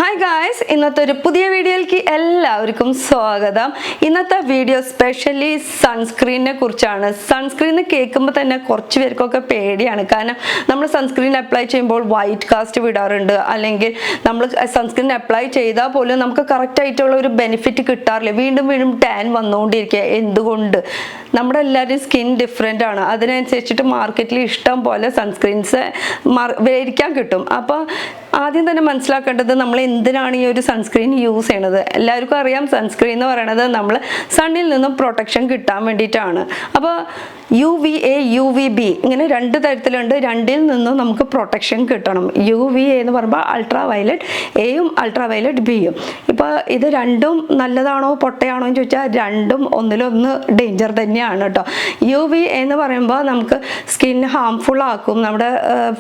Hi guys, ഇന്നത്തെ ഒരു പുതിയ വീഡിയോയിലേക്ക് എല്ലാവർക്കും സ്വാഗതം. ഇന്നത്തെ വീഡിയോ സ്പെഷ്യലി സൺസ്ക്രീനിനെ കുറിച്ചാണ്. സൺസ്ക്രീൻ കേൾക്കുമ്പോൾ തന്നെ കുറച്ച് പേർക്കൊക്കെ പേടിയാണ്. കാരണം നമ്മൾ സൺസ്ക്രീൻ അപ്ലൈ ചെയ്യുമ്പോൾ വൈറ്റ് കാസ്റ്റ് വിടാറുണ്ട്, അല്ലെങ്കിൽ നമ്മൾ സൺസ്ക്രീൻ അപ്ലൈ ചെയ്താൽ പോലും നമുക്ക് കറക്റ്റ് ആയിട്ടുള്ള ഒരു ബെനിഫിറ്റ് കിട്ടാറില്ല. വീണ്ടും വീണ്ടും ടാൻ വന്നുകൊണ്ടിരിക്കുക. എന്തുകൊണ്ട്? നമ്മുടെ എല്ലാവരും സ്കിൻ ഡിഫറെൻ്റ് ആണ്. അതിനനുസരിച്ചിട്ട് മാർക്കറ്റിൽ ഇഷ്ടം പോലെ സൺസ്ക്രീൻസ് മേടിക്കാൻ കിട്ടും. അപ്പോൾ ആദ്യം തന്നെ മനസ്സിലാക്കേണ്ടത് നമ്മൾ എന്തിനാണ് ഈ ഒരു സൺസ്ക്രീൻ യൂസ് ചെയ്യണത്. എല്ലാവർക്കും അറിയാം, സൺസ്ക്രീൻ എന്ന് പറയുന്നത് നമ്മൾ സണ്ണിൽ നിന്നും പ്രൊട്ടക്ഷൻ കിട്ടാൻ വേണ്ടിയിട്ടാണ്. അപ്പോൾ UVA UVB ഇങ്ങനെ രണ്ട് തരത്തിലുണ്ട്. രണ്ടിൽ നിന്നും നമുക്ക് പ്രൊട്ടക്ഷൻ കിട്ടണം. UVA എന്ന് പറയുമ്പോൾ അൾട്രാ വയലറ്റ് എയും അൾട്രാ വയലറ്റ് ബിയും. ഇപ്പോൾ ഇത് രണ്ടും നല്ലതാണോ പൊട്ടയാണോ എന്ന് ചോദിച്ചാൽ രണ്ടും ഒന്നിലൊന്ന് ഡേഞ്ചർ തന്നെയാണ് കേട്ടോ. UVA എന്ന് പറയുമ്പോൾ നമുക്ക് സ്കിൻ ഹാംഫുൾ ആക്കും. നമ്മുടെ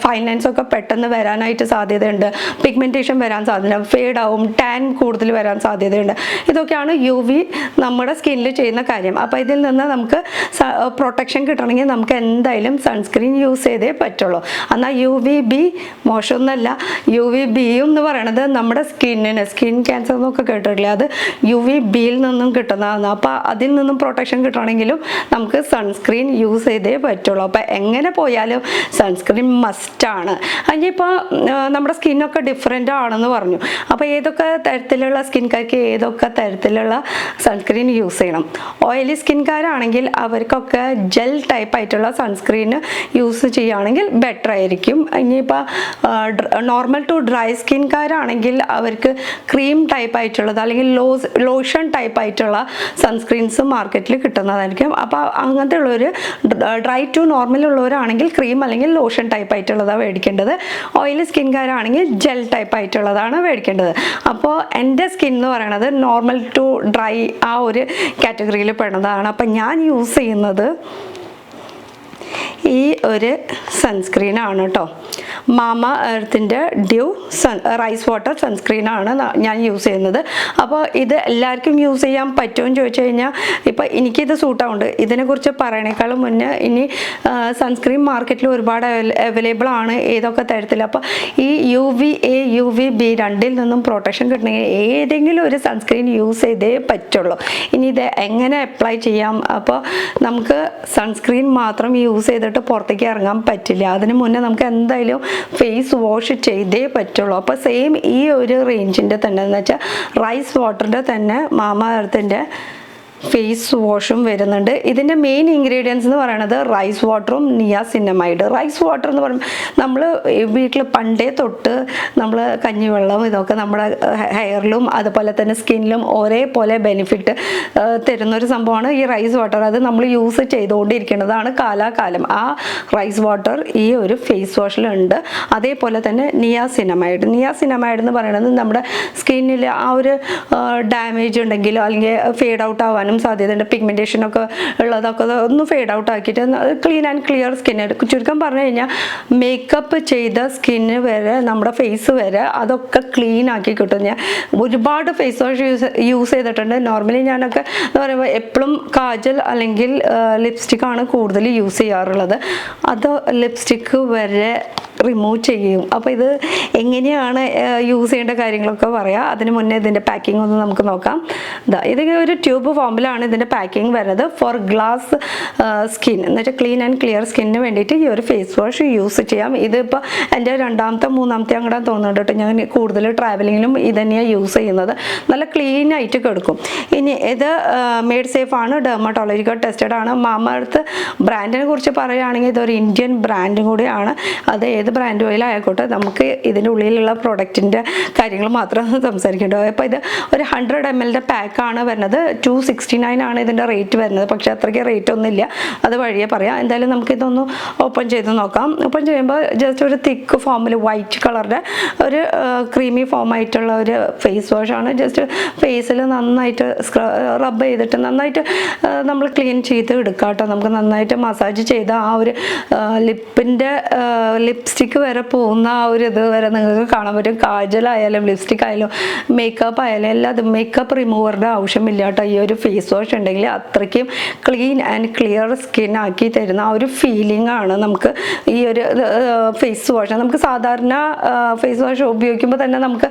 ഫൈൻ ലൈൻസ് ഒക്കെ പെട്ടെന്ന് വരാനായിട്ട് സാധ്യതയുണ്ട്. പിഗ്മെൻറ്റേഷൻ വരാൻ സാധ്യത, ഫേഡ് ആവും, ടാൻ കൂടുതൽ വരാൻ സാധ്യതയുണ്ട്. ഇതൊക്കെയാണ് UV നമ്മുടെ സ്കിന്നിൽ ചെയ്യുന്ന കാര്യം. അപ്പോൾ ഇതിൽ നിന്ന് നമുക്ക് പ്രൊട്ടക്ഷൻ കിട്ടണമെങ്കിൽ നമുക്ക് എന്തായാലും സൺസ്ക്രീൻ യൂസ് ചെയ്തേ പറ്റുള്ളൂ. എന്നാൽ UVB മോശമൊന്നുമല്ല. UVBയും എന്ന് പറയണത് നമ്മുടെ സ്കിന്നിന് സ്കിൻ ക്യാൻസർ എന്നൊക്കെ കേട്ടിട്ടില്ല, അത് UVBയിൽ നിന്നും കിട്ടുന്നതാണ്. അപ്പോൾ അതിൽ നിന്നും പ്രൊട്ടക്ഷൻ കിട്ടണമെങ്കിലും നമുക്ക് സൺസ്ക്രീൻ യൂസ് ചെയ്തേ പറ്റുള്ളൂ. അപ്പോൾ എങ്ങനെ പോയാലും സൺസ്ക്രീൻ മസ്റ്റാണ്. അതിപ്പോൾ നമ്മുടെ സ്കിന്നൊക്കെ ഡിഫറെൻ്റ് ആണെന്ന് പറഞ്ഞു. അപ്പോൾ ഏതൊക്കെ തരത്തിലുള്ള സ്കിൻകാർക്ക് ഏതൊക്കെ തരത്തിലുള്ള സൺസ്ക്രീൻ യൂസ് ചെയ്യണം. ഓയിലി സ്കിൻകാരാണെങ്കിൽ അവർക്കൊക്കെ ജെൽ ടൈപ്പ് ആയിട്ടുള്ള സൺസ്ക്രീൻ യൂസ് ചെയ്യുകയാണെങ്കിൽ ബെറ്റർ ആയിരിക്കും. ഇനിയിപ്പോൾ നോർമൽ ടു ഡ്രൈ സ്കിൻകാരാണെങ്കിൽ അവർക്ക് ക്രീം ടൈപ്പ് ആയിട്ടുള്ളത് അല്ലെങ്കിൽ ലോഷൻ ടൈപ്പ് ആയിട്ടുള്ള സൺസ്ക്രീൻസ് മാർക്കറ്റിൽ കിട്ടുന്നതായിരിക്കും. അപ്പോൾ അങ്ങനത്തെ ഉള്ളവർ ഡ്രൈ ടു നോർമൽ ഉള്ളവരാണെങ്കിൽ ക്രീം അല്ലെങ്കിൽ ലോഷൻ ടൈപ്പ് ആയിട്ടുള്ളതാണ് മേടിക്കേണ്ടത്. ഓയിലി സ്കിൻകാരാണെങ്കിൽ ജെൽ ടൈപ്പ് ആയിട്ടുള്ളതാണ് മേടിക്കേണ്ടത്. അപ്പോൾ എൻ്റെ സ്കിൻ എന്ന് പറയുന്നത് നോർമൽ ടു ഡ്രൈ ആ ഒരു കാറ്റഗറിയിൽ പെടുന്നതാണ്. അപ്പം ഞാൻ യൂസ് ചെയ്യുന്നത് ഈ ഒരു സൺസ്ക്രീനാണ് കേട്ടോ. മാമ എർത്തിൻ്റെ ഡ്യൂ റൈസ് വാട്ടർ സൺസ്ക്രീനാണ് ഞാൻ യൂസ് ചെയ്യുന്നത്. അപ്പോൾ ഇത് എല്ലാവർക്കും യൂസ് ചെയ്യാൻ പറ്റുമെന്ന് ചോദിച്ചു കഴിഞ്ഞാൽ ഇപ്പോൾ എനിക്കിത് സൂട്ടാവുണ്ട്. ഇതിനെക്കുറിച്ച് പറയണേക്കാളും മുന്നേ ഇനി സൺസ്ക്രീൻ മാർക്കറ്റിൽ ഒരുപാട് അവൈലബിൾ ആണ് ഏതൊക്കെ തരത്തിൽ. അപ്പോൾ ഈ UVA UVB രണ്ടിൽ നിന്നും പ്രൊട്ടക്ഷൻ കിട്ടണമെങ്കിൽ ഏതെങ്കിലും ഒരു സൺസ്ക്രീൻ യൂസ് ചെയ്തേ പറ്റുള്ളൂ. ഇനി ഇത് എങ്ങനെ അപ്ലൈ ചെയ്യാം? അപ്പോൾ നമുക്ക് സൺസ്ക്രീൻ മാത്രം യൂസ് ചെയ്തിട്ട് പുറത്തേക്ക് ഇറങ്ങാൻ പറ്റില്ല. അതിന് മുന്നേ നമുക്ക് എന്തായാലും ഫേസ് വാഷ് ചെയ്തേ പറ്റുള്ളൂ. അപ്പോൾ സെയിം ഈ ഒരു റേഞ്ചിൻ്റെ തന്നെ എന്ന് വെച്ചാൽ റൈസ് വാട്ടറിൻ്റെ തന്നെ മാമ എർത്തിൻ്റെ ഫേസ് വാഷും വരുന്നുണ്ട്. ഇതിൻ്റെ മെയിൻ ഇൻഗ്രീഡിയൻസ് എന്ന് പറയുന്നത് റൈസ് വാട്ടറും നിയാസിനമൈഡ്. റൈസ് വാട്ടർ എന്ന് പറയുമ്പോൾ നമ്മൾ വീട്ടിൽ പണ്ടേ തൊട്ട് നമ്മൾ കഞ്ഞിവെള്ളം ഇതൊക്കെ നമ്മുടെ ഹെയറിലും അതുപോലെ തന്നെ സ്കിന്നിലും ഒരേപോലെ ബെനിഫിറ്റ് തരുന്നൊരു സംഭവമാണ് ഈ റൈസ് വാട്ടർ. അത് നമ്മൾ യൂസ് ചെയ്തുകൊണ്ടിരിക്കുന്നതാണ് കാലാകാലം. ആ റൈസ് വാട്ടർ ഈ ഒരു ഫേസ് വാഷിലുണ്ട്. അതേപോലെ തന്നെ നിയാസിനമൈഡ് എന്ന് പറയുന്നത് നമ്മുടെ സ്കിന്നിൽ ആ ഒരു ഡാമേജ് ഉണ്ടെങ്കിലോ അല്ലെങ്കിൽ ഫേഡ് ഔട്ട് ആവാൻ സാധ്യതയുണ്ട്. പിഗ്മെന്റേഷനൊക്കെ ഉള്ളതൊക്കെ ഒന്ന് ഫേഡ് ഔട്ട് ആക്കിയിട്ട് ക്ലീൻ ആൻഡ് ക്ലിയർ സ്കിൻ. ചുരുക്കം പറഞ്ഞു കഴിഞ്ഞാൽ മേക്കപ്പ് ചെയ്ത സ്കിന്ന് വരെ നമ്മുടെ ഫേസ് വരെ അതൊക്കെ ക്ലീൻ ആക്കി കിട്ടും. ഞാൻ ഒരുപാട് ഫേസ് വാഷ് യൂസ് ചെയ്തിട്ടുണ്ട്. നോർമലി ഞാനൊക്കെ എന്ന് പറയുമ്പോൾ എപ്പോഴും കാജൽ അല്ലെങ്കിൽ ലിപ്സ്റ്റിക്കാണ് കൂടുതൽ യൂസ് ചെയ്യാറുള്ളത്. അത് ലിപ്സ്റ്റിക്ക് വരെ റിമൂവ് ചെയ്യും. അപ്പോൾ ഇത് എങ്ങനെയാണ് യൂസ് ചെയ്യേണ്ട കാര്യങ്ങളൊക്കെ പറയാം. അതിന് മുന്നേ ഇതിൻ്റെ പാക്കിംഗ് ഒന്ന് നമുക്ക് നോക്കാം. ഇത് ഒരു ട്യൂബ് ഫോമിലാണ് ഇതിൻ്റെ പാക്കിംഗ് വരുന്നത്. ഫോർ ഗ്ലാസ് സ്കിൻ എന്ന് വെച്ചാൽ ക്ലീൻ ആൻഡ് ക്ലിയർ സ്കിന്നിന് വേണ്ടിയിട്ട് ഈ ഒരു ഫേസ് വാഷ് യൂസ് ചെയ്യാം. ഇതിപ്പോൾ എൻ്റെ രണ്ടാമത്തെ മൂന്നാമത്തെ അങ്ങോട്ട് തോന്നുന്നുണ്ട് കേട്ടോ. ഞാൻ കൂടുതൽ ട്രാവലിങ്ങിലും ഇത് തന്നെയാണ് യൂസ് ചെയ്യുന്നത്. നല്ല ക്ലീൻ ആയിട്ട് കിടക്കും. ഇനി ഇത് മെയ്ഡ് സേഫ് ആണ്, ഡെർമറ്റോളജിക്കൽ ടെസ്റ്റഡ് ആണ്. മാമ എർത്ത് ബ്രാൻഡിനെ കുറിച്ച് പറയുകയാണെങ്കിൽ ഇതൊരു ഇന്ത്യൻ ബ്രാൻഡും കൂടിയാണ്. അത് ഏത് ബ്രാൻഡ് ഓയിലായിക്കോട്ടെ, നമുക്ക് ഇതിൻ്റെ ഉള്ളിലുള്ള പ്രൊഡക്റ്റിൻ്റെ കാര്യങ്ങൾ മാത്രം സംസാരിക്കേണ്ടത്. അപ്പോൾ ഇത് ഒരു 100 ml പാക്കാണ് വരുന്നത്. 269 ആണ് ഇതിൻ്റെ റേറ്റ് വരുന്നത്. പക്ഷേ അത്രയ്ക്ക് റേറ്റ് ഒന്നുമില്ല, അത് വഴിയെ പറയാം. എന്തായാലും നമുക്കിതൊന്ന് ഓപ്പൺ ചെയ്ത് നോക്കാം. ഓപ്പൺ ചെയ്യുമ്പോൾ ജസ്റ്റ് ഒരു തിക്ക് ഫോമിൽ വൈറ്റ് കളറിൻ്റെ ഒരു ക്രീമി ഫോം ആയിട്ടുള്ള ഒരു ഫേസ് വാഷാണ്. ജസ്റ്റ് ഫേസിൽ നന്നായിട്ട് റബ്ബ് ചെയ്തിട്ട് നന്നായിട്ട് നമ്മൾ ക്ലീൻ ചെയ്ത് എടുക്കാം കേട്ടോ. നമുക്ക് നന്നായിട്ട് മസാജ് ചെയ്ത് ആ ഒരു ലിപ്പിൻ്റെ ലിപ്സ്റ്റിക്ക് വരെ പോകുന്ന ആ ഒരു ഇത് വരെ നിങ്ങൾക്ക് കാണാൻ പറ്റും. കാജലായാലും ലിപ്സ്റ്റിക് ആയാലും മേക്കപ്പ് ആയാലും എല്ലാം അത് മേക്കപ്പ് റിമൂവറിൻ്റെ ആവശ്യമില്ല കേട്ടോ ഈ ഒരു ഫേസ് ഫേസ് വാഷ് ഉണ്ടെങ്കിൽ അത്രയ്ക്കും ക്ലീൻ ആൻഡ് ക്ലിയർ സ്കിൻ ആക്കി തരുന്ന ആ ഒരു ഫീലിംഗ് ആണ് നമുക്ക് ഈ ഒരു ഫേസ് വാഷ്. നമുക്ക് സാധാരണ ഫേസ് വാഷ് ഉപയോഗിക്കുമ്പോൾ തന്നെ നമുക്ക്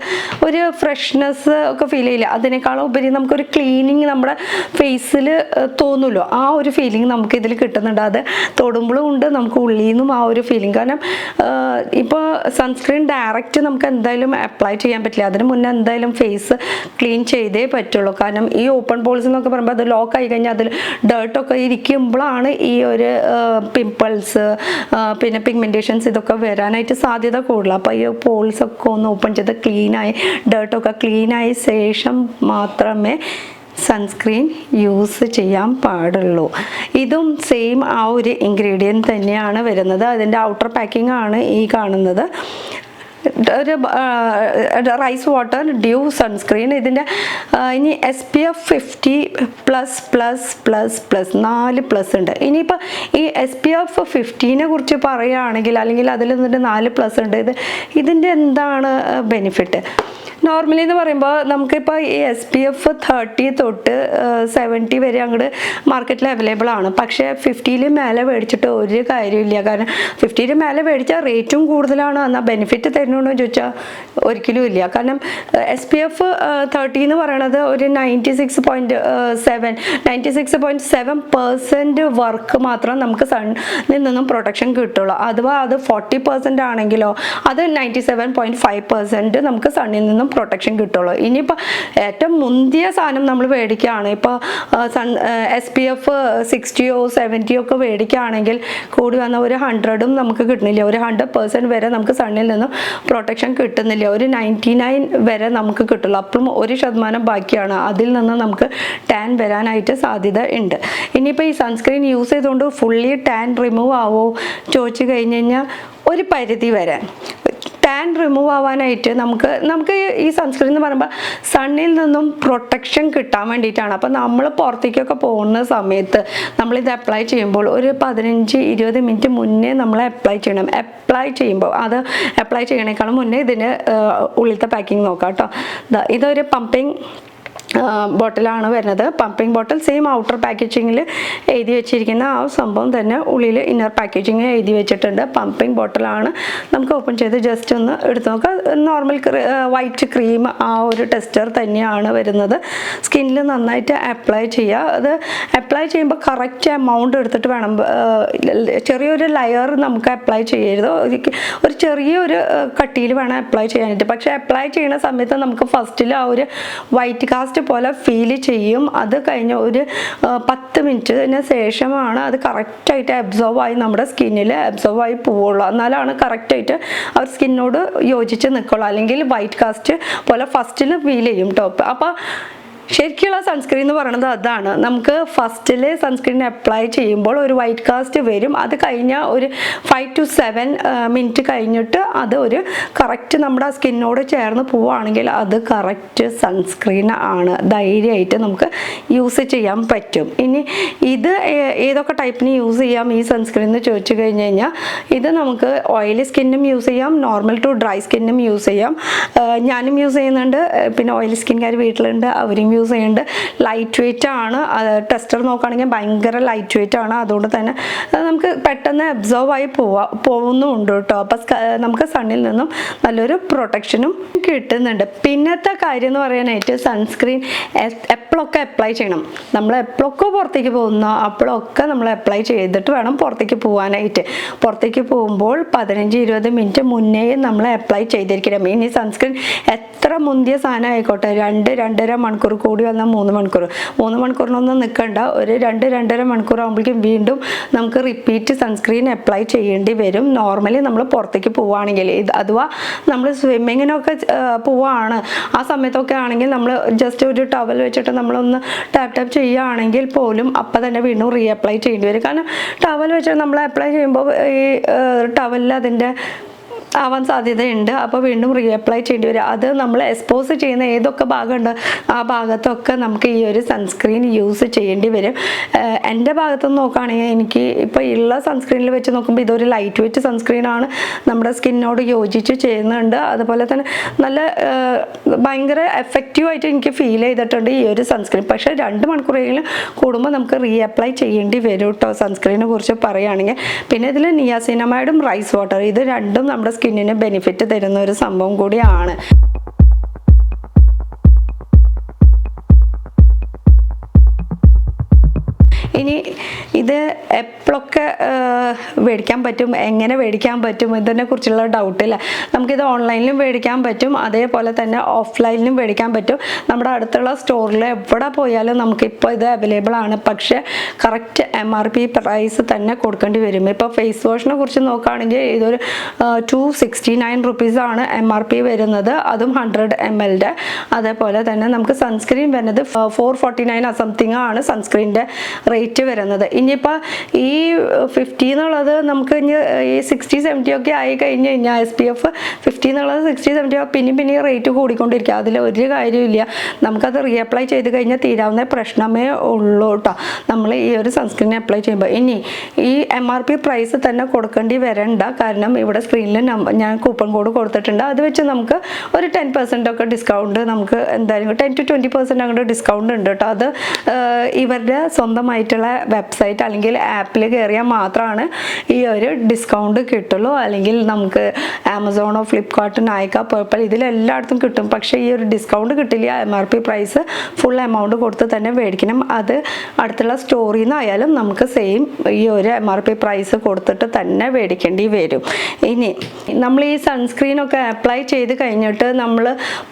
ഒരു ഫ്രഷ്നെസ് ഒക്കെ ഫീൽ ചെയ്യില്ല, അതിനേക്കാളും ഉപരി നമുക്കൊരു ക്ലീനിങ് നമ്മുടെ ഫേസിൽ തോന്നുമല്ലോ, ആ ഒരു ഫീലിംഗ് നമുക്ക് ഇതിൽ കിട്ടുന്നുണ്ട്. അത് തൊടുമ്പോഴും ഉണ്ട് നമുക്ക് ഉള്ളിൽ നിന്നും ആ ഒരു ഫീലിംഗ്. കാരണം ഇപ്പോൾ സൺസ്ക്രീൻ ഡയറക്റ്റ് നമുക്ക് എന്തായാലും അപ്ലൈ ചെയ്യാൻ പറ്റില്ല, അതിന് മുന്നേ എന്തായാലും ഫേസ് ക്ലീൻ ചെയ്തേ പറ്റുള്ളൂ. കാരണം ഈ ഓപ്പൺ പോൾസ് എന്നൊക്കെ പറയുമ്പോൾ അത് ലോക്ക് ആയി കഴിഞ്ഞാൽ അതിൽ ഡേർട്ടൊക്കെ ഇരിക്കുമ്പോഴാണ് ഈ ഒരു പിമ്പിൾസ് പിന്നെ പിഗ്മെൻറ്റേഷൻസ് ഇതൊക്കെ വരാനായിട്ട് സാധ്യത കൂടുതൽ. അപ്പോൾ ഈ പോൾസൊക്കെ ഒന്ന് ഓപ്പൺ ചെയ്ത് ക്ലീനായി ഡേർട്ടൊക്കെ ക്ലീനായ ശേഷം മാത്രമേ സൺസ്ക്രീൻ യൂസ് ചെയ്യാൻ പാടുള്ളൂ. ഇതും സെയിം ആ ഒരു ഇൻഗ്രീഡിയൻറ്റ് തന്നെയാണ് വരുന്നത്. അതിൻ്റെ ഔട്ടർ പാക്കിംഗ് ആണ് ഈ കാണുന്നത്. ഒരു റൈസ് വാട്ടർ ഡ്യൂ സൺസ്ക്രീൻ. ഇതിൻ്റെ ഇനി SPF 50+++++, 4 പ്ലസ് ഉണ്ട്. ഇനിയിപ്പോൾ ഈ SPF 50 കുറിച്ച് പറയുകയാണെങ്കിൽ അല്ലെങ്കിൽ അതിൽ നിന്നിട്ട് 4 പ്ലസ് ഉണ്ട്. ഇതിൻ്റെ എന്താണ് ബെനിഫിറ്റ്? നോർമലി എന്ന് പറയുമ്പോൾ നമുക്കിപ്പോൾ ഈ SPF 30 തൊട്ട് 70 വരെ അങ്ങോട്ട് മാർക്കറ്റിൽ അവൈലബിൾ ആണ്. പക്ഷേ 50 മേലെ മേടിച്ചിട്ട് ഒരു കാര്യമില്ല. കാരണം 50 മേലെ മേടിച്ചാൽ റേറ്റും കൂടുതലാണ്, എന്നാൽ ബെനിഫിറ്റ് തരുന്നുണ്ടോ എന്ന് ചോദിച്ചാൽ ഒരിക്കലും ഇല്ല. കാരണം SPF 30 എന്ന് പറയണത് ഒരു 96.7% വർക്ക് മാത്രം നമുക്ക് സണ്ണിൽ നിന്നും പ്രൊട്ടക്ഷൻ കിട്ടുള്ളൂ. അഥവാ അത് 40% ആണെങ്കിലോ അത് 97.5% നമുക്ക് സണ്ണിൽ നിന്നും പ്രൊട്ടക്ഷൻ കിട്ടുള്ളൂ. ഇനിയിപ്പോൾ ഏറ്റവും മുന്തിയ സാധനം നമ്മൾ മേടിക്കുകയാണ്, ഇപ്പോൾ SPF 60 70 ഒക്കെ മേടിക്കുകയാണെങ്കിൽ കൂടി വന്ന ഒരു 100ഉം നമുക്ക് കിട്ടുന്നില്ല. ഒരു 100% വരെ നമുക്ക് സണ്ണിൽ നിന്നും പ്രൊട്ടക്ഷൻ കിട്ടുന്നില്ല. ഒരു 99 വരെ നമുക്ക് കിട്ടുള്ളൂ. അപ്പം 1% ബാക്കിയാണ്, അതിൽ നിന്ന് നമുക്ക് ടാൻ വരാനായിട്ട് സാധ്യത ഉണ്ട്. ഇനിയിപ്പോൾ ഈ സൺസ്ക്രീൻ യൂസ് ചെയ്തുകൊണ്ട് ഫുള്ളി ടാൻ റിമൂവ് ആവോ ചോദിച്ചു കഴിഞ്ഞ് കഴിഞ്ഞാൽ ഒരു പരിധി വരെ ടാൻ റിമൂവ് ആവാനായിട്ട് നമുക്ക് ഈ സൺസ്ക്രീൻ എന്ന് പറയുമ്പോൾ സണ്ണിൽ നിന്നും പ്രൊട്ടക്ഷൻ കിട്ടാൻ വേണ്ടിയിട്ടാണ്. അപ്പോൾ നമ്മൾ പുറത്തേക്കൊക്കെ പോകുന്ന സമയത്ത് നമ്മളിത് അപ്ലൈ ചെയ്യുമ്പോൾ ഒരു 15-20 മിനിറ്റ് മുന്നേ നമ്മൾ അപ്ലൈ ചെയ്യണം. അപ്ലൈ ചെയ്യുമ്പോൾ അത് അപ്ലൈ ചെയ്യണേക്കാളും മുന്നേ ഇതിന് ഉള്ളിലത്തെ പാക്കിംഗ് നോക്കാം കേട്ടോ. ഇതൊരു പമ്പിങ് ബോട്ടിലാണ് വരുന്നത്. പമ്പിങ് ബോട്ടിൽ സെയിം ഔട്ടർ പാക്കേജിങ്ങിൽ എഴുതി വെച്ചിരിക്കുന്ന ആ സംഭവം തന്നെ ഉള്ളിൽ ഇന്നർ പാക്കേജിങ്ങിൽ എഴുതി വെച്ചിട്ടുണ്ട്. പമ്പിങ് ബോട്ടിലാണ്. നമുക്ക് ഓപ്പൺ ചെയ്ത് ജസ്റ്റ് ഒന്ന് എടുത്ത് നോക്കാം. നോർമൽ വൈറ്റ് ക്രീം ആ ഒരു ടെക്സ്ചർ തന്നെയാണ് വരുന്നത്. സ്കിന്നിൽ നന്നായിട്ട് അപ്ലൈ ചെയ്യുക. അത് അപ്ലൈ ചെയ്യുമ്പോൾ കറക്റ്റ് എമൗണ്ട് എടുത്തിട്ട് വേണം. ചെറിയൊരു ലെയർ നമുക്ക് അപ്ലൈ ചെയ്യരുത്, ഒരു ചെറിയൊരു കട്ടിയിൽ വേണം അപ്ലൈ ചെയ്യാനായിട്ട്. പക്ഷേ അപ്ലൈ ചെയ്യുന്ന സമയത്ത് നമുക്ക് ഫസ്റ്റിൽ ആ ഒരു വൈറ്റ് കാസ്റ്റ് പോലെ ഫീൽ ചെയ്യും. അത് കഴിഞ്ഞ് ഒരു 10 മിനിറ്റിന് ശേഷമാണ് അത് കറക്റ്റായിട്ട് അബ്സോർവ് ആയി നമ്മുടെ സ്കിന്നിൽ അബ്സോർവ് ആയി പോവുള്ളൂ. എന്നാലാണ് കറക്റ്റായിട്ട് അവർ സ്കിന്നോട് യോജിച്ച് നിൽക്കുള്ളൂ. അല്ലെങ്കിൽ വൈറ്റ് കാസ്റ്റ് പോലെ ഫസ്റ്റിൽ ഫീൽ ചെയ്യും ടോപ്പ്. അപ്പോൾ ശരിക്കുള്ള സൺസ്ക്രീൻ എന്ന് പറയുന്നത് അതാണ്. നമുക്ക് ഫസ്റ്റിൽ സൺസ്ക്രീൻ അപ്ലൈ ചെയ്യുമ്പോൾ ഒരു വൈറ്റ് കാസ്റ്റ് വരും. അത് കഴിഞ്ഞാൽ ഒരു 5 to 7 മിനിറ്റ് കഴിഞ്ഞിട്ട് അത് ഒരു കറക്റ്റ് നമ്മുടെ സ്കിന്നോട് ചേർന്ന് പോവുകയാണെങ്കിൽ അത് കറക്റ്റ് സൺസ്ക്രീൻ ആണ്. ധൈര്യമായിട്ട് നമുക്ക് യൂസ് ചെയ്യാൻ പറ്റും. ഇനി ഇത് ഏതൊക്കെ ടൈപ്പിന് യൂസ് ചെയ്യാം ഈ സൺസ്ക്രീൻ എന്ന് ചോദിച്ചു കഴിഞ്ഞ് കഴിഞ്ഞാൽ ഇത് നമുക്ക് ഓയിലി സ്കിന്നും യൂസ് ചെയ്യാം, നോർമൽ ടു ഡ്രൈ സ്കിന്നും യൂസ് ചെയ്യാം. ഞാനും യൂസ് ചെയ്യുന്നുണ്ട്, പിന്നെ ഓയിലി സ്കിൻകാർ വീട്ടിലുണ്ട്, അവരും യൂസ് ചെയ്യുന്നുണ്ട്. ലൈറ്റ് വെയിറ്റ് ആണ്. ടെസ്റ്റർ നോക്കുകയാണെങ്കിൽ ഭയങ്കര ലൈറ്റ് വെയിറ്റ് ആണ്. അതുകൊണ്ട് തന്നെ നമുക്ക് പെട്ടെന്ന് അബ്സോർവ് ആയി പോകുന്നുണ്ട് കേട്ടോ. അപ്പം നമുക്ക് സണ്ണിൽ നിന്നും നല്ലൊരു പ്രൊട്ടക്ഷനും കിട്ടുന്നുണ്ട്. പിന്നത്തെ കാര്യം എന്ന് പറയാനായിട്ട് സൺസ്ക്രീൻ എപ്പോഴൊക്കെ അപ്ലൈ ചെയ്യണം. നമ്മൾ എപ്പോഴൊക്കെ പുറത്തേക്ക് പോകുന്നോ അപ്പോഴൊക്കെ നമ്മൾ അപ്ലൈ ചെയ്തിട്ട് വേണം പുറത്തേക്ക് പോകാനായിട്ട്. പുറത്തേക്ക് പോകുമ്പോൾ 15-20 മിനിറ്റ് മുന്നേ നമ്മൾ അപ്ലൈ ചെയ്തിരിക്കണം. ഇനി സൺസ്ക്രീൻ എത്ര മുന്തിയ സാധനം ആയിക്കോട്ടെ, 2-2.5 മണിക്കൂർ, കൂടി വന്നാൽ 3 മണിക്കൂർ, 3 മണിക്കൂറിനൊന്നും നിൽക്കണ്ട. ഒരു 2-2.5 മണിക്കൂർ ആകുമ്പോഴേക്കും വീണ്ടും നമുക്ക് റിപ്പീറ്റ് സൺസ്ക്രീൻ അപ്ലൈ ചെയ്യേണ്ടി വരും. നോർമലി നമ്മൾ പുറത്തേക്ക് പോവുകയാണെങ്കിൽ അഥവാ നമ്മൾ സ്വിമ്മിങ്ങിനൊക്കെ പോവുകയാണ് ആ സമയത്തൊക്കെ ആണെങ്കിൽ നമ്മൾ ജസ്റ്റ് ഒരു ടവൽ വെച്ചിട്ട് നമ്മളൊന്ന് ടാപ്പ് ചെയ്യുകയാണെങ്കിൽ പോലും അപ്പം തന്നെ വീണ്ടും റീ അപ്ലൈ ചെയ്യേണ്ടി വരും. കാരണം ടവൽ വെച്ചിട്ട് നമ്മൾ അപ്ലൈ ചെയ്യുമ്പോൾ ഈ ടവലിൽ അതിൻ്റെ ആവാൻ സാധ്യതയുണ്ട്. അപ്പോൾ വീണ്ടും റീഅപ്ലൈ ചെയ്യേണ്ടി വരും. അത് നമ്മൾ എക്സ്പോസ് ചെയ്യുന്ന ഏതൊക്കെ ഭാഗമുണ്ട് ആ ഭാഗത്തൊക്കെ നമുക്ക് ഈ ഒരു സൺസ്ക്രീൻ യൂസ് ചെയ്യേണ്ടി വരും. എൻ്റെ ഭാഗത്തുനിന്ന് നോക്കുകയാണെങ്കിൽ എനിക്ക് ഇപ്പോൾ ഉള്ള സൺസ്ക്രീനിൽ വെച്ച് നോക്കുമ്പോൾ ഇതൊരു ലൈറ്റ് വെയ്റ്റ് സൺസ്ക്രീനാണ്, നമ്മുടെ സ്കിന്നോട് യോജിച്ച് ചെയ്യുന്നുണ്ട്. അതുപോലെ തന്നെ നല്ല ഭയങ്കര എഫക്റ്റീവായിട്ട് എനിക്ക് ഫീൽ ചെയ്തിട്ടുണ്ട് ഈ ഒരു സൺസ്ക്രീൻ. പക്ഷേ 2 മണിക്കൂറെങ്കിലും കൂടുമ്പോൾ നമുക്ക് റീഅപ്ലൈ ചെയ്യേണ്ടി വരും കേട്ടോ സൺസ്ക്രീനെ കുറിച്ച് പറയുകയാണെങ്കിൽ. പിന്നെ ഇതിൽ നിയാസിനമൈഡും റൈസ് വാട്ടർ, ഇത് രണ്ടും നമ്മുടെ സ്കിന്നിന് ബെനിഫിറ്റ് തരുന്ന ഒരു സംഭവം കൂടിയാണ്. ഇനി ഇത് എപ്പോഴൊക്കെ മേടിക്കാൻ പറ്റും, എങ്ങനെ മേടിക്കാൻ പറ്റും, ഇതിനെക്കുറിച്ചുള്ള ഡൗട്ടില്ല. നമുക്കിത് ഓൺലൈനിലും മേടിക്കാൻ പറ്റും, അതേപോലെ തന്നെ ഓഫ്ലൈനിലും മേടിക്കാൻ പറ്റും. നമ്മുടെ അടുത്തുള്ള സ്റ്റോറിൽ എവിടെ പോയാലും നമുക്കിപ്പോൾ ഇത് അവൈലബിൾ ആണ്. പക്ഷേ കറക്റ്റ് MRP പ്രൈസ് തന്നെ കൊടുക്കേണ്ടി വരും. ഇപ്പോൾ ഫേസ് വാഷിനെ കുറിച്ച് നോക്കുകയാണെങ്കിൽ ഇതൊരു 269 റുപ്പീസാണ് MRP വരുന്നത്, അതും 100 ml. അതേപോലെ തന്നെ നമുക്ക് സൺസ്ക്രീൻ വരുന്നത് 449 സംതിങ് ആണ് സൺസ്ക്രീനിൻ്റെ റേറ്റ് വരുന്നത്. ഇനിയിപ്പോൾ ഈ 50 എന്നുള്ളത് നമുക്ക് ഇനി ഈ 60-70 ഒക്കെ ആയി കഴിഞ്ഞ് കഴിഞ്ഞാൽ SPF 50 എന്നുള്ളത് 60-70 പിന്നെ റേറ്റ് കൂടിക്കൊണ്ടിരിക്കുക. അതിൽ ഒരു കാര്യമില്ല. നമുക്കത് റീഅപ്ലൈ ചെയ്ത് കഴിഞ്ഞാൽ തീരാവുന്ന പ്രശ്നമേ ഉള്ളൂ കേട്ടോ നമ്മൾ ഈ ഒരു സൺസ്ക്രീൻ അപ്ലൈ ചെയ്യുമ്പോൾ. ഇനി ഈ MRP പ്രൈസ് തന്നെ കൊടുക്കേണ്ടി വരണ്ട, കാരണം ഇവിടെ സ്ക്രീനിൽ ഞാൻ കൂപ്പൺ കോഡ് കൊടുത്തിട്ടുണ്ട്. അത് വെച്ച് നമുക്ക് ഒരു 10% ഒക്കെ ഡിസ്കൗണ്ട് നമുക്ക് എന്തായാലും 10 to 20% അങ്ങോട്ട് ഡിസ്കൗണ്ട് ഉണ്ട് കേട്ടോ. അത് ഇവരുടെ സ്വന്തമായിട്ടുള്ള വെബ്സൈറ്റ് അല്ലെങ്കിൽ ആപ്പിൽ കയറിയാൽ മാത്രമാണ് ഈ ഒരു ഡിസ്കൗണ്ട് കിട്ടുള്ളൂ. അല്ലെങ്കിൽ നമുക്ക് ആമസോണോ ഫ്ലിപ്കാർട്ട് നായിക പേർപ്പിൾ ഇതിലെല്ലായിടത്തും കിട്ടും. പക്ഷേ ഈ ഒരു ഡിസ്കൗണ്ട് കിട്ടില്ല. MRP പ്രൈസ് ഫുൾ എമൗണ്ട് കൊടുത്ത് തന്നെ മേടിക്കണം. അത് അടുത്തുള്ള സ്റ്റോറിൽ നിന്നായാലും നമുക്ക് സെയിം ഈ ഒരു MRP പ്രൈസ് കൊടുത്തിട്ട് തന്നെ മേടിക്കേണ്ടി വരും. ഇനി നമ്മൾ ഈ സൺസ്ക്രീനൊക്കെ അപ്ലൈ ചെയ്ത് കഴിഞ്ഞിട്ട് നമ്മൾ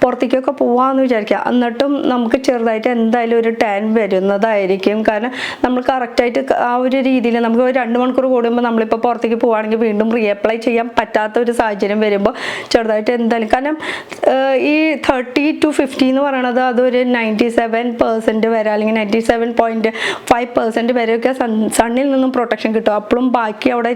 പുറത്തേക്കൊക്കെ പോവാമെന്ന് വിചാരിക്കുക, എന്നിട്ടും നമുക്ക് ചെറുതായിട്ട് എന്തായാലും ഒരു ടാൻ വരുന്നതായിരിക്കും. കാരണം നമ്മൾ കറക്റ്റായിട്ട് ആ ഒരു രീതിയിൽ നമുക്ക് ഒരു 2 മണിക്കൂർ കൂടുമ്പോൾ നമ്മളിപ്പോൾ പുറത്തേക്ക് പോവുകയാണെങ്കിൽ വീണ്ടും റീഅപ്ലൈ ചെയ്യാൻ പറ്റാത്ത ഒരു സാഹചര്യം വരുമ്പോൾ ചെറുതായിട്ട് എന്തായാലും, കാരണം ഈ 30 to 50 എന്ന് പറയണത് അതൊരു 97% വരെ അല്ലെങ്കിൽ 97.5% വരെയൊക്കെ സണ്ണിൽ നിന്നും പ്രൊട്ടക്ഷൻ കിട്ടും. അപ്പോഴും ബാക്കി അവിടെ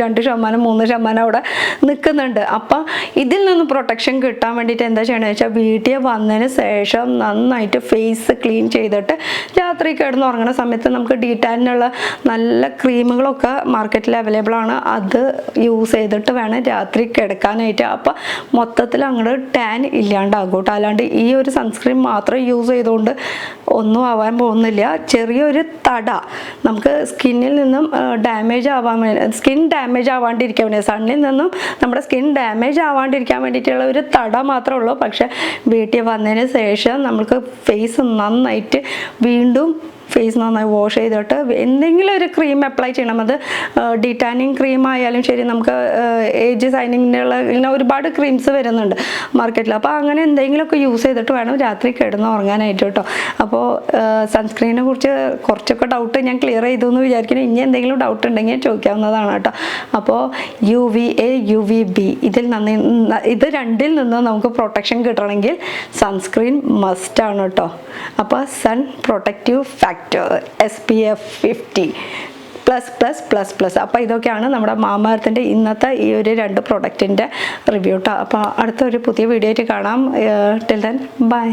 2%-3% അവിടെ നിൽക്കുന്നുണ്ട്. അപ്പം ഇതിൽ നിന്ന് പ്രൊട്ടക്ഷൻ കിട്ടാൻ വേണ്ടിയിട്ട് എന്താ ചെയ്യണമെന്ന് വെച്ചാൽ വീട്ടിൽ വന്നതിന് ശേഷം നന്നായിട്ട് ഫേസ് ക്ലീൻ ചെയ്തിട്ട് രാത്രി കിടന്ന് ഉറങ്ങുന്ന സമയത്ത് നമുക്ക് ഡീടാനിനുള്ള നല്ല ക്രീമുകളൊക്കെ മാർക്കറ്റിൽ അവൈലബിൾ ആണ്. അത് യൂസ് ചെയ്തിട്ട് വേണം രാത്രി കിടക്കാനായിട്ട്. അപ്പം മൊത്തത്തിൽ അങ്ങോട്ട് ടാൻ ഇല്ലാണ്ടാകും കേട്ടോ. അല്ലാണ്ട് ഈ ഒരു സൺസ്ക്രീൻ മാത്രം യൂസ് ചെയ്തുകൊണ്ട് ഒന്നും ആവാൻ പോകുന്നില്ല. ചെറിയൊരു തട നമുക്ക് സ്കിന്നിൽ നിന്നും ഡാമേജ് ആവാൻ വേണ്ടി, സ്കിൻ ഡാമേജ് ആവാണ്ടിരിക്കാൻ വേണ്ടി, സണ്ണിൽ നിന്നും നമ്മുടെ സ്കിൻ ഡാമേജ് ആവാണ്ടിരിക്കാൻ വേണ്ടിയിട്ടുള്ള ഒരു തട മാത്രമേ ഉള്ളൂ. പക്ഷെ വീട്ടിൽ വന്നതിന് ശേഷം നമുക്ക് ഫേസ് നന്നായിട്ട് വീണ്ടും ഫേസ് നന്നായി വാഷ് ചെയ്തിട്ട് എന്തെങ്കിലും ഒരു ക്രീം അപ്ലൈ ചെയ്യണം. അത് ഡീടാനിങ് ക്രീം ആയാലും ശരി, നമുക്ക് ഏജ് സൈനിങ്ങിനുള്ള ഇങ്ങനെ ഒരുപാട് ക്രീംസ് വരുന്നുണ്ട് മാർക്കറ്റിൽ. അപ്പോൾ അങ്ങനെ എന്തെങ്കിലുമൊക്കെ യൂസ് ചെയ്തിട്ട് വേണം രാത്രി കിടന്ന് ഉറങ്ങാനായിട്ട് കേട്ടോ. അപ്പോൾ സൺസ്ക്രീനെ കുറിച്ച് കുറച്ചൊക്കെ ഡൗട്ട് ഞാൻ ക്ലിയർ ചെയ്തു എന്ന് വിചാരിക്കുന്നു. ഇനി എന്തെങ്കിലും ഡൗട്ട് ഉണ്ടെങ്കിൽ ചോദിക്കാവുന്നതാണ് കേട്ടോ. അപ്പോൾ UVA UVB ഇത് രണ്ടിൽ നിന്ന് നമുക്ക് പ്രൊട്ടക്ഷൻ കിട്ടണമെങ്കിൽ സൺസ്ക്രീൻ മസ്റ്റാണ് കേട്ടോ. അപ്പോൾ സൺ പ്രൊട്ടക്റ്റീവ് ഫാക്ടർ SPF 50++++. അപ്പോൾ ഇതൊക്കെയാണ് നമ്മുടെ മാമ-എർത്തിൻ്റെ ഇന്നത്തെ ഈ ഒരു 2 പ്രൊഡക്റ്റിൻ്റെ റിവ്യൂ കേട്ടോ. അപ്പോൾ അടുത്തൊരു പുതിയ വീഡിയോ ആയിട്ട് കാണാം. Till then bye.